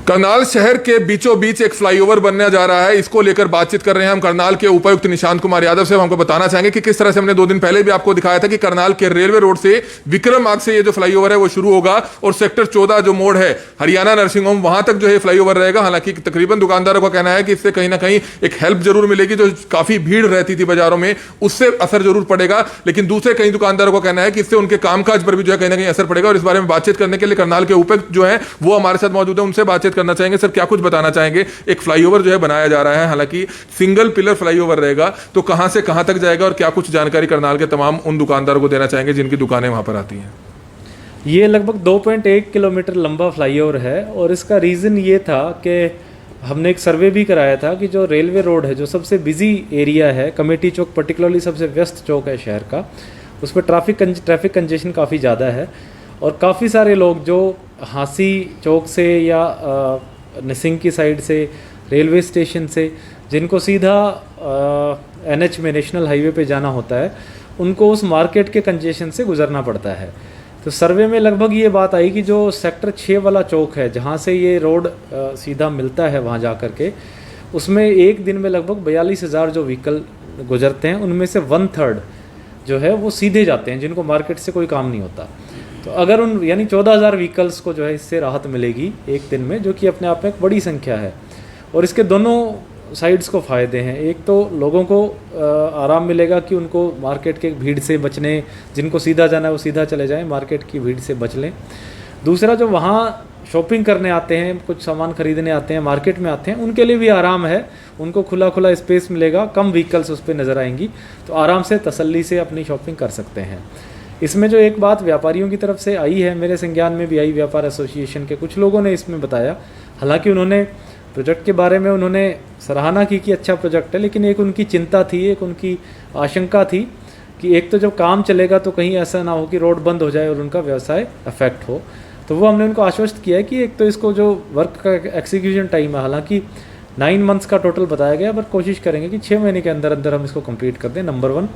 करनाल शहर के बीचों बीच एक फ्लाईओवर बनने जा रहा है। इसको लेकर बातचीत कर रहे हैं हम करनाल के उपायुक्त निशांत कुमार यादव से। हमको बताना चाहेंगे कि किस तरह से हमने 2 दिन पहले भी आपको दिखाया था कि करनाल के रेलवे रोड से विक्रम मार्ग से ये जो फ्लाईओवर है वो शुरू होगा और सेक्टर 14 जो मोड़ है हरियाणा नर्सिंग होम वहां तक जो है फ्लाईओवर रहेगा। हालांकि तकरीबन दुकानदारों का कहना है कि इससे कहीं ना कहीं एक हेल्प जरूर मिलेगी, जो काफी भीड़ रहती थी बाजारों में उससे असर जरूर पड़ेगा, लेकिन दूसरे कई दुकानदारों का कहना है कि इससे उनके कामकाज पर भी जो है कहीं ना कहीं असर पड़ेगा। और इस बारे में बातचीत करने के लिए करनाल के उपायुक्त जो है वो हमारे साथ मौजूद है, उनसे बातचीत करना चाहेंगे। सर, क्या कुछ बताना चाहेंगे? एक फ्लाईओवर जो है बनाया जा रहा है, हालांकि सिंगल पिलर फ्लाईओवर रहेगा, तो कहां से कहां तक जाएगा और क्या कुछ जानकारी करनाल के तमाम उन दुकानदारों को देना चाहेंगे जिनकी दुकानें वहां पर आती हैं? ये लगभग 2.1 किलोमीटर लंबा फ्लाईओवर है और इसका रीज़न ये था कि हमने एक सर्वे भी कराया था कि जो रेलवे रोड है, जो सबसे बिजी एरिया है, कमेटी चौक पर्टिकुलरली सबसे व्यस्त चौक है शहर का, उस पर ट्रैफिक कंजेशन काफ़ी ज़्यादा है और काफ़ी सारे लोग जो हांसी चौक से या नसिंग की साइड से, रेलवे स्टेशन से, जिनको सीधा NH में नेशनल हाईवे पे जाना होता है, उनको उस मार्केट के कंजेशन से गुजरना पड़ता है। तो सर्वे में लगभग ये बात आई कि जो सेक्टर 6 वाला चौक है, जहाँ से ये रोड सीधा मिलता है वहाँ जा कर के, उसमें एक दिन में लगभग 42,000 जो व्हीकल गुजरते हैं, उनमें से 1/3 जो है वो सीधे जाते हैं, जिनको मार्केट से कोई काम नहीं होता। तो अगर उन यानी 14,000 व्हीकल्स को जो है इससे राहत मिलेगी एक दिन में, जो कि अपने आप में एक बड़ी संख्या है। और इसके दोनों साइड्स को फ़ायदे हैं। एक तो लोगों को आराम मिलेगा कि उनको मार्केट के भीड़ से बचने, जिनको सीधा जाना है वो सीधा चले जाएं, मार्केट की भीड़ से बच लें। दूसरा, जो वहाँ शॉपिंग करने आते हैं, कुछ सामान खरीदने आते हैं, मार्केट में आते हैं, उनके लिए भी आराम है, उनको खुला स्पेस मिलेगा, कम व्हीकल्स उस पर नज़र आएंगी, तो आराम से तसल्ली से अपनी शॉपिंग कर सकते हैं। इसमें जो एक बात व्यापारियों की तरफ से आई है, मेरे संज्ञान में भी आई, व्यापार एसोसिएशन के कुछ लोगों ने इसमें बताया, हालांकि उन्होंने प्रोजेक्ट के बारे में उन्होंने सराहना की कि अच्छा प्रोजेक्ट है, लेकिन एक उनकी चिंता थी, एक उनकी आशंका थी कि एक तो जब काम चलेगा तो कहीं ऐसा ना हो कि रोड बंद हो जाए और उनका व्यवसाय अफेक्ट हो। तो वो हमने उनको आश्वस्त किया है कि एक तो इसको जो वर्क का एक्सिक्यूशन टाइम है, हालांकि 9 मंथ्स का टोटल बताया गया, बट कोशिश करेंगे कि 6 महीने के अंदर अंदर हम इसको कंप्लीट कर दें, नंबर 1।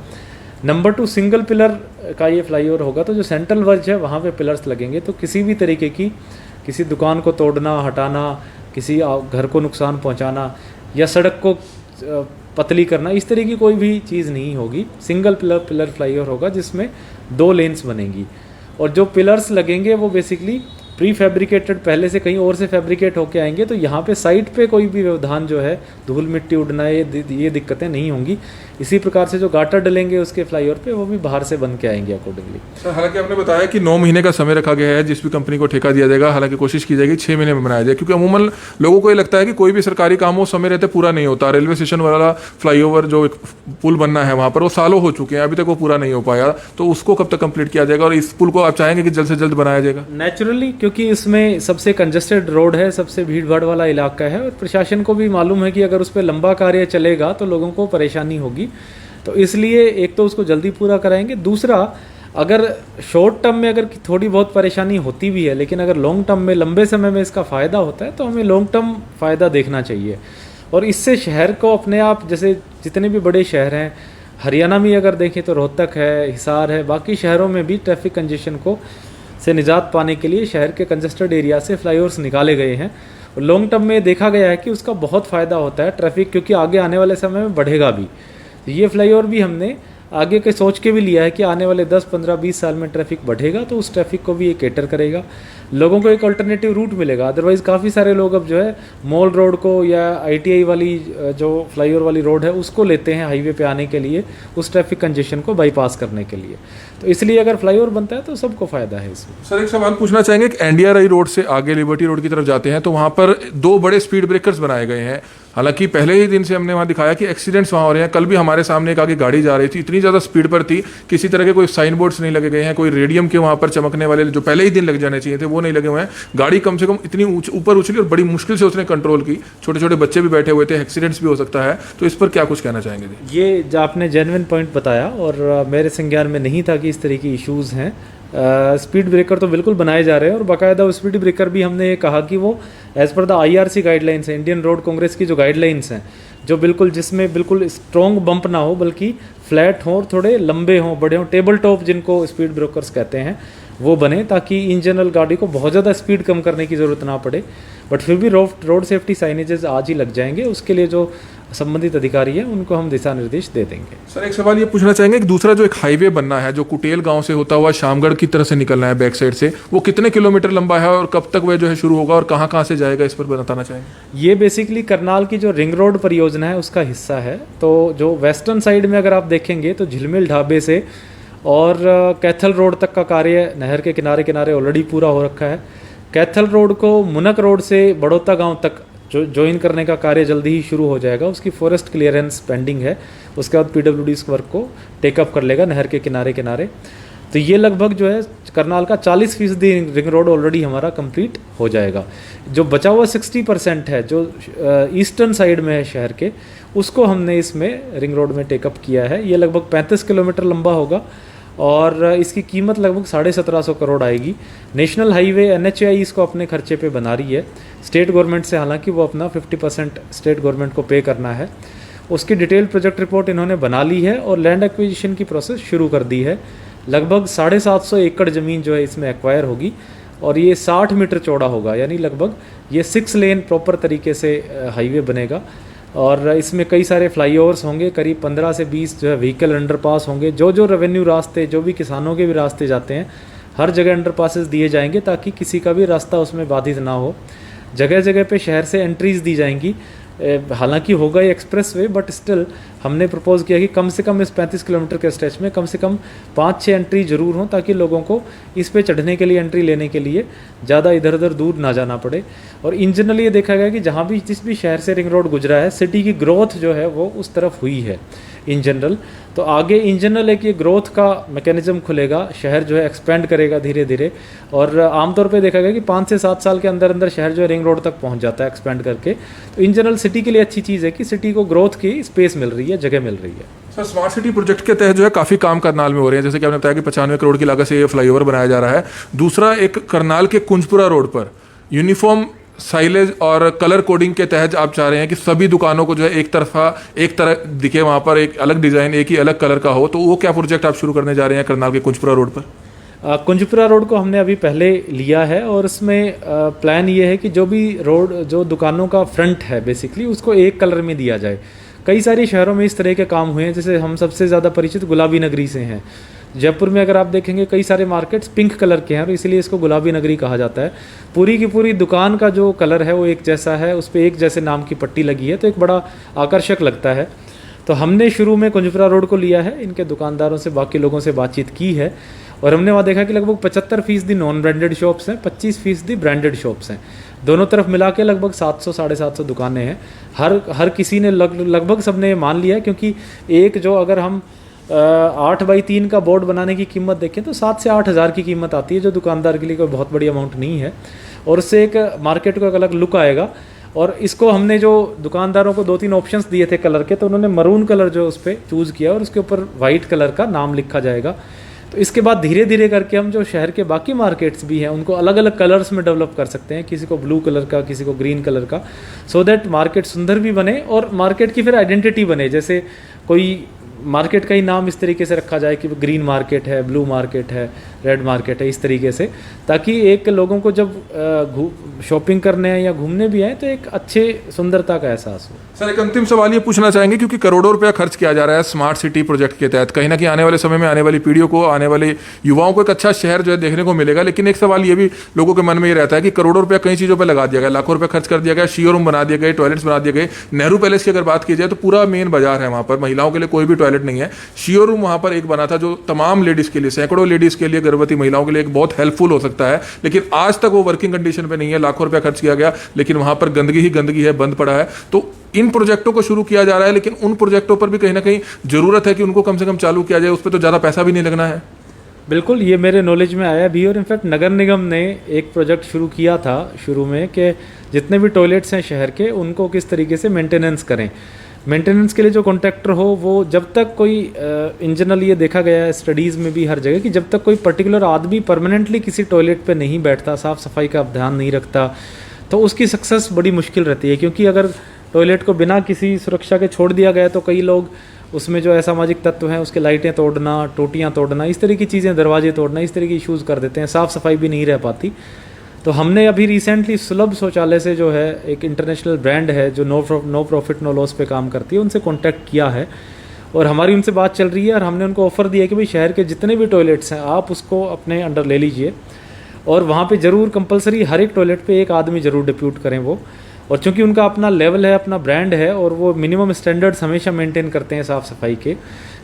नंबर 2, सिंगल पिलर का ये फ्लाईओवर होगा, तो जो सेंट्रल वर्ज है वहाँ पे पिलर्स लगेंगे, तो किसी भी तरीके की, किसी दुकान को तोड़ना, हटाना, किसी घर को नुकसान पहुँचाना या सड़क को पतली करना, इस तरह की कोई भी चीज़ नहीं होगी। सिंगल पिलर फ्लाईओवर होगा जिसमें 2 लेन्स बनेंगी और जो पिलर्स लगेंगे वो बेसिकली प्री फैब्रिकेटेड, पहले से कहीं और से फैब्रिकेट होके आएंगे, तो यहाँ पे साइड पे कोई भी व्यवधान जो है, धूल मिट्टी उड़ना, ये दिक्कतें नहीं होंगी। इसी प्रकार से जो गाटर डलेंगे उसके फ्लाईओवर पे, वो भी बाहर से बन के आएंगे अकॉर्डिंगली। सर, हालांकि आपने बताया कि 9 महीने का समय रखा गया है जिस भी कंपनी को ठेका दिया जाएगा, हालांकि कोशिश की जाएगी 6 महीने में बनाया जाए, क्योंकि अमूमन लोगों को ये लगता है कि कोई भी सरकारी काम हो समय रहते पूरा नहीं होता। रेलवे स्टेशन वाला फ्लाईओवर जो एक पुल बनना है वहाँ पर, वो सालों हो चुके हैं, अभी तक वो पूरा नहीं हो पाया, तो उसको कब तक कंप्लीट किया जाएगा और इस पुल को आप चाहेंगे कि जल्द से जल्द बनाया जाएगा? नेचुरली, क्योंकि इसमें सबसे कंजेस्टेड रोड है, सबसे भीड़ भाड़ वाला इलाका है और प्रशासन को भी मालूम है कि अगर उस पर लंबा कार्य चलेगा तो लोगों को परेशानी होगी, तो इसलिए एक तो उसको जल्दी पूरा कराएंगे। दूसरा, अगर शॉर्ट टर्म में अगर थोड़ी बहुत परेशानी होती भी है, लेकिन अगर लॉन्ग टर्म में, लंबे समय में इसका फ़ायदा होता है, तो हमें लॉन्ग टर्म फ़ायदा देखना चाहिए। और इससे शहर को अपने आप, जैसे जितने भी बड़े शहर हैं, हरियाणा में अगर देखें तो रोहतक है, हिसार है, बाकी शहरों में भी ट्रैफिक कंजेशन को से निजात पाने के लिए शहर के कंजेस्टेड एरिया से फ्लाईओवर्स निकाले गए हैं। और लॉन्ग टर्म में देखा गया है कि उसका बहुत फ़ायदा होता है ट्रैफिक, क्योंकि आगे आने वाले समय में बढ़ेगा भी। तो ये फ्लाईओवर भी हमने आगे के सोच के भी लिया है कि आने वाले 10, 15, 20 साल में ट्रैफिक बढ़ेगा, तो उस ट्रैफिक को भी ये कैटर करेगा, लोगों को एक अल्टरनेटिव रूट मिलेगा। अदरवाइज़ काफ़ी सारे लोग अब जो है मॉल रोड को या ITI वाली जो फ्लाईओवर वाली रोड है उसको लेते हैं हाईवे पे आने के लिए, उस ट्रैफिक कंजेशन को बाईपास करने के लिए। तो इसलिए अगर फ्लाईओवर बनता है तो सबको फ़ायदा है इसमें। सर, एक सवाल पूछना चाहेंगे कि NDRI रोड से आगे लिबर्टी रोड की तरफ जाते हैं तो वहाँ पर 2 बड़े स्पीड ब्रेकर्स बनाए गए हैं। हालांकि पहले ही दिन से हमने वहाँ दिखाया कि एक्सीडेंट्स वहाँ हो रहे हैं। कल भी हमारे सामने एक आगे गाड़ी जा रही थी, इतनी ज़्यादा स्पीड पर थी, किसी तरह के कोई साइन बोर्ड्स नहीं लगे गए हैं, कोई रेडियम के वहाँ पर चमकने वाले जो पहले ही दिन लग जाने चाहिए थे वो नहीं लगे हुए हैं। गाड़ी कम से कम इतनी ऊपर उछली और बड़ी मुश्किल से उसने कंट्रोल की, छोटे छोटे बच्चे भी बैठे हुए थे, एक्सीडेंट्स भी हो सकता है, तो इस पर क्या कुछ कहना चाहेंगे? ये जो आपने जेन्युइन पॉइंट बताया और मेरे संज्ञान में नहीं था कि इस तरह की इश्यूज़ हैं। स्पीड ब्रेकर तो बिल्कुल बनाए जा रहे हैं और बाकायदा स्पीड ब्रेकर भी हमने ये कहा कि वो as per the IRC guidelines है, इंडियन रोड कांग्रेस की जो गाइडलाइंस हैं, जो बिल्कुल जिसमें बिल्कुल स्ट्रॉन्ग बम्प ना हो, बल्कि फ्लैट हो और थोड़े लंबे हों, बड़े हों, टेबल टॉप जिनको स्पीड ब्रेकर्स कहते हैं, वो बने, ताकि इन जनरल गाड़ी को बहुत ज़्यादा स्पीड कम करने की ज़रूरत ना पड़े, बट फिर भी रोड सेफ्टी साइनेजेस आज ही लग जाएंगे। उसके लिए जो संबंधित अधिकारी हैं उनको हम दिशा निर्देश दे देंगे। सर एक सवाल ये पूछना चाहेंगे कि दूसरा जो एक हाईवे बनना है जो कुटेल गांव से होता हुआ शामगढ़ की तरफ से निकलना है बैक साइड से, वो कितने किलोमीटर लंबा है और कब तक वह जो है शुरू होगा और कहाँ कहाँ से जाएगा, इस पर बताना चाहेंगे। ये बेसिकली करनाल की जो रिंग रोड परियोजना है उसका हिस्सा है। तो जो वेस्टर्न साइड में अगर आप देखेंगे तो झिलमिल ढाबे से और कैथल रोड तक का कार्य नहर के किनारे किनारे ऑलरेडी पूरा हो रखा है। कैथल रोड को मुनक रोड से बड़ौता गांव तक जो ज्वाइन करने का कार्य जल्दी ही शुरू हो जाएगा। उसकी फॉरेस्ट क्लियरेंस पेंडिंग है, उसके बाद पीडब्ल्यूडी इस वर्क को टेकअप कर लेगा नहर के किनारे किनारे। तो ये लगभग जो है करनाल का 40% रिंग रोड ऑलरेडी हमारा कंप्लीट हो जाएगा। जो बचा हुआ 60% है जो ईस्टर्न साइड में है शहर के, उसको हमने इसमें रिंग रोड में टेकअप किया है। ये लगभग 35 किलोमीटर लंबा होगा और इसकी कीमत लगभग 1750 करोड़ आएगी। नेशनल हाईवे NHAI इसको अपने खर्चे पे बना रही है, स्टेट गवर्नमेंट से हालांकि वो अपना 50% स्टेट गवर्नमेंट को पे करना है। उसकी डिटेल प्रोजेक्ट रिपोर्ट इन्होंने बना ली है और लैंड एक्विजिशन की प्रोसेस शुरू कर दी है। लगभग 750 एकड़ ज़मीन जो है इसमें एक्वायर होगी और ये 60 मीटर चौड़ा होगा, यानी लगभग ये 6 लेन प्रॉपर तरीके से हाईवे बनेगा। और इसमें कई सारे फ्लाईओवर्स होंगे, करीब 15 से 20 जो है व्हीकल अंडरपास होंगे। जो रेवेन्यू रास्ते, जो भी किसानों के भी रास्ते जाते हैं, हर जगह अंडरपासेस दिए जाएंगे ताकि किसी का भी रास्ता उसमें बाधित ना हो। जगह जगह पे शहर से एंट्रीज दी जाएंगी। हालांकि होगा ये एक्सप्रेस वे, बट स्टिल हमने प्रपोज किया कि कम से कम इस 35 किलोमीटर के स्ट्रेच में कम से कम 5-6 एंट्री जरूर हों, ताकि लोगों को इस पे चढ़ने के लिए, एंट्री लेने के लिए ज़्यादा इधर उधर दूर ना जाना पड़े। और इन जनरल ये देखा गया कि जहाँ भी जिस भी शहर से रिंग रोड गुजरा है, सिटी की ग्रोथ जो है वो उस तरफ हुई है इन जनरल। तो आगे इन जनरल एक ये ग्रोथ का मैकेनिज्म खुलेगा, शहर जो है एक्सपेंड करेगा धीरे धीरे। और आमतौर पे देखा गया कि 5 से 7 साल के अंदर अंदर शहर जो है रिंग रोड तक पहुंच जाता है एक्सपेंड करके। तो इन जनरल सिटी के लिए अच्छी चीज़ है कि सिटी को ग्रोथ की स्पेस मिल रही है, जगह मिल रही है। सर स्मार्ट सिटी प्रोजेक्ट के तहत जो है काफ़ी काम करनाल में हो रहे हैं, जैसे कि आपने बताया कि 95 करोड़ की लागत से ये फ्लाईओवर बनाया जा रहा है। दूसरा एक करनाल के कुंजपुरा रोड पर यूनिफॉर्म साइलेज और कलर कोडिंग के तहत आप चाह रहे हैं कि सभी दुकानों को जो है एक तरह दिखे, वहाँ पर एक अलग डिज़ाइन, एक ही अलग कलर का हो। तो वो क्या प्रोजेक्ट आप शुरू करने जा रहे हैं करनाल के कुंजपुरा रोड पर? कुंजपुरा रोड को हमने अभी पहले लिया है और इसमें प्लान ये है कि जो भी रोड, जो दुकानों का फ्रंट है बेसिकली, उसको एक कलर में दिया जाए। कई सारे शहरों में इस तरह के काम हुए हैं, जैसे हम सबसे ज़्यादा परिचित गुलाबी नगरी से हैं। जयपुर में अगर आप देखेंगे कई सारे मार्केट्स पिंक कलर के हैं और इसीलिए इसको गुलाबी नगरी कहा जाता है। पूरी की पूरी दुकान का जो कलर है वो एक जैसा है, उस पर एक जैसे नाम की पट्टी लगी है, तो एक बड़ा आकर्षक लगता है। तो हमने शुरू में कुंजपुरा रोड को लिया है, इनके दुकानदारों से, बाकी लोगों से बातचीत की है और हमने वहाँ देखा कि लगभग 75% नॉन ब्रांडेड शॉप्स हैं, 25% ब्रांडेड शॉप्स हैं। दोनों तरफ मिला के लगभग 700-750 दुकानें हैं। हर किसी ने लगभग सबने मान लिया है, क्योंकि एक जो अगर हम 8x3 का बोर्ड बनाने की कीमत देखें तो 7 से 8 हज़ार की कीमत आती है, जो दुकानदार के लिए कोई बहुत बड़ी अमाउंट नहीं है। और उससे एक मार्केट को एक अलग लुक आएगा। और इसको हमने जो दुकानदारों को 2-3 ऑप्शंस दिए थे कलर के, तो उन्होंने मरून कलर जो उस पर चूज़ किया और उसके ऊपर वाइट कलर का नाम लिखा जाएगा। तो इसके बाद धीरे धीरे करके हम जो शहर के बाकी मार्केट्स भी हैं उनको अलग अलग कलर्स में डेवलप कर सकते हैं, किसी को ब्लू कलर का, किसी को ग्रीन कलर का, सो दैट मार्केट सुंदर भी बने और मार्केट की फिर आइडेंटिटी बने। जैसे कोई मार्केट का ही नाम इस तरीके से रखा जाए कि ग्रीन मार्केट है, ब्लू मार्केट है, रेड मार्केट है, इस तरीके से, ताकि एक लोगों को जब शॉपिंग करने या घूमने भी आए तो एक अच्छे सुंदरता का एहसास हो। सर एक अंतिम सवाल ये पूछना चाहेंगे, क्योंकि करोड़ों रुपया खर्च किया जा रहा है स्मार्ट सिटी प्रोजेक्ट के तहत, कहीं ना कहीं आने वाले समय में आने वाली पीढ़ियों को, आने वाले युवाओं को एक अच्छा शहर जो है देखने को मिलेगा। लेकिन एक सवाल ये भी लोगों के मन में ये रहता है कि करोड़ों रुपया कई चीज़ों पर लगा दिया गया, लाखों रुपया खर्च कर दिया गया, शियो रूम बना दिए गए, टॉयलेट्स बना दिए गए। नेहरू पैलेस की अगर बात की जाए तो पूरा मेन बाजार है, वहाँ पर महिलाओं के लिए कोई भी टॉयलेट नहीं है। शियो रूम वहाँ पर एक बना था जो तमाम लेडीज़ के लिए, सैकड़ों लेडीज़ के लिए, गर्भवती महिलाओं के लिए एक बहुत हेल्पफुल हो सकता है, लेकिन आज तक वो वर्किंग कंडीशन पे नहीं है। लाखों रुपया खर्च किया गया लेकिन वहाँ पर गंदगी ही गंदगी है, बंद पड़ा है। तो इन प्रोजेक्टों को शुरू किया जा रहा है, लेकिन उन प्रोजेक्टों पर भी कहीं ना कहीं जरूरत है कि उनको कम से कम चालू किया जाए, उस पर तो ज़्यादा पैसा भी नहीं लगना है। बिल्कुल, ये मेरे नॉलेज में आया भी। और इनफैक्ट नगर निगम ने एक प्रोजेक्ट शुरू किया था शुरू में कि जितने भी टॉयलेट्स हैं शहर के, उनको किस तरीके से मेंटेनेंस करें। मेंटेनेंस के लिए जो कॉन्ट्रैक्टर हो, वो जब तक कोई इन जनरल ये देखा गया है स्टडीज़ में भी हर जगह कि जब तक कोई पर्टिकुलर आदमी परमानेंटली किसी टॉयलेट पे नहीं बैठता, साफ़ सफाई का ध्यान नहीं रखता, तो उसकी सक्सेस बड़ी मुश्किल रहती है। क्योंकि अगर टॉयलेट को बिना किसी सुरक्षा के छोड़ दिया गया तो कई लोग उसमें जो असामाजिक तत्व हैं उसके लाइटें तोड़ना, टोटियाँ तोड़ना, इस तरह की चीज़ें, दरवाजे तोड़ना, इस तरह की इश्यूज़ कर देते हैं, साफ़ सफाई भी नहीं रह पाती। तो हमने अभी रिसेंटली सुलभ शौचालय से, जो है एक इंटरनेशनल ब्रांड है जो नो प्रॉफिट नो लॉस पे काम करती है, उनसे कॉन्टैक्ट किया है और हमारी उनसे बात चल रही है और हमने उनको ऑफ़र दिया कि भाई शहर के जितने भी टॉयलेट्स हैं आप उसको अपने अंडर ले लीजिए और वहाँ पे ज़रूर कंपलसरी हर एक टॉयलेट पे एक आदमी ज़रूर डिप्यूट करें वो। और चूंकि उनका अपना लेवल है, अपना ब्रांड है और वो मिनिमम स्टैंडर्ड्स हमेशा मेंटेन करते हैं साफ़ सफाई के,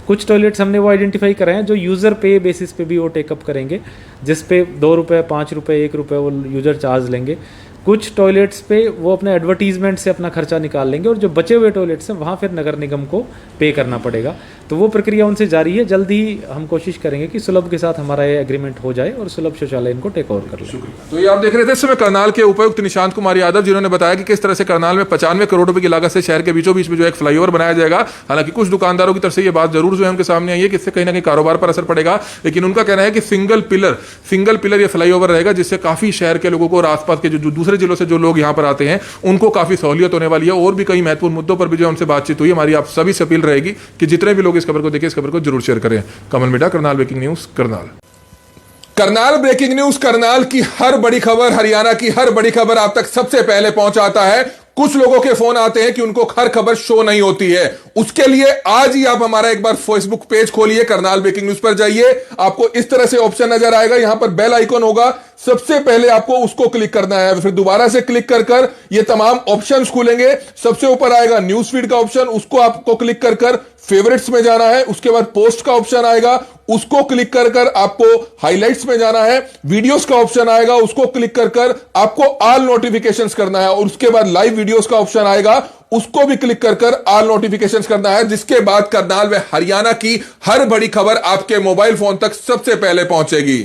कुछ टॉयलेट्स हमने वो आइडेंटिफाई कराए हैं जो यूज़र पे बेसिस पे भी वो टेकअप करेंगे, जिस पे 2 रुपये, 5 रुपये, 1 रुपये वो यूज़र चार्ज लेंगे। कुछ टॉयलेट्स पे वो अपने एडवर्टीजमेंट से अपना खर्चा निकाल लेंगे और जो बचे हुए टॉयलेट्स हैं वहाँ फिर नगर निगम को पे करना पड़ेगा। तो वो प्रक्रिया उनसे जारी है। जल्दी ही हम कोशिश करेंगे कि सुलभ के साथ हमारा ये एग्रीमेंट हो जाए और सुलभ शौचालय इनको टेक ओवर कर ले। तो ये आप देख रहे थे इस समय करनाल के उपायुक्त निशांत कुमार यादव, जिन्होंने बताया कि किस तरह से करनाल में 95 करोड़ रुपए की लागत से शहर के बीचों बीच में जो एक फ्लाईओवर बनाया जाएगा। हालांकि कुछ दुकानदारों की तरफ से ये बात जरूर जो है उनके सामने आई है कि इससे कहीं ना कहीं कारोबार पर असर पड़ेगा, लेकिन उनका कहना है कि सिंगल पिलर ये फ्लाईओवर रहेगा, जिससे काफी शहर के लोगों को और आसपास के जो दूसरे जिलों से जो लोग यहाँ पर आते हैं उनको काफी सहूलियत होने वाली है। और भी कई महत्वपूर्ण मुद्दों पर भी जो उनसे बातचीत हुई। हमारी आप सभी से अपील रहेगी कि जितने भी लोग इस खबर को देखें, इस खबर को जरूर शेयर करें। Kamal media, Karnal breaking news, Karnal. Karnal breaking news, Karnal की हर बड़ी खबर, हरियाणा की हर बड़ी खबर आप तक सबसे पहले पहुंचाता है। कुछ लोगों के फोन आते हैं कि उनको हर खबर शो नहीं होती है। उसके लिए आज ही आप हमारा एक बार फेसबुक पेज खोलिए, करनाल ब्रेकिंग न्यूज पर जाइए। आपको इस तरह से ऑप्शन नजर आएगा, यहां पर बेल आइकन होगा, सबसे पहले आपको उसको क्लिक करना है। फिर दोबारा से क्लिक कर ये तमाम ऑप्शंस खुलेंगे। सबसे ऊपर आएगा न्यूज फीड का ऑप्शन, उसको आपको क्लिक कर फेवरेट्स में जाना है। उसके बाद पोस्ट का ऑप्शन आएगा, उसको क्लिक कर आपको हाइलाइट्स में जाना है। वीडियोस का ऑप्शन आएगा, उसको क्लिक कर आपको ऑल नोटिफिकेशंस करना है। और उसके बाद लाइव वीडियोस का ऑप्शन आएगा, उसको भी क्लिक कर ऑल नोटिफिकेशंस करना है। जिसके बाद करनाल व हरियाणा की हर बड़ी खबर आपके मोबाइल फोन तक सबसे पहले पहुंचेगी।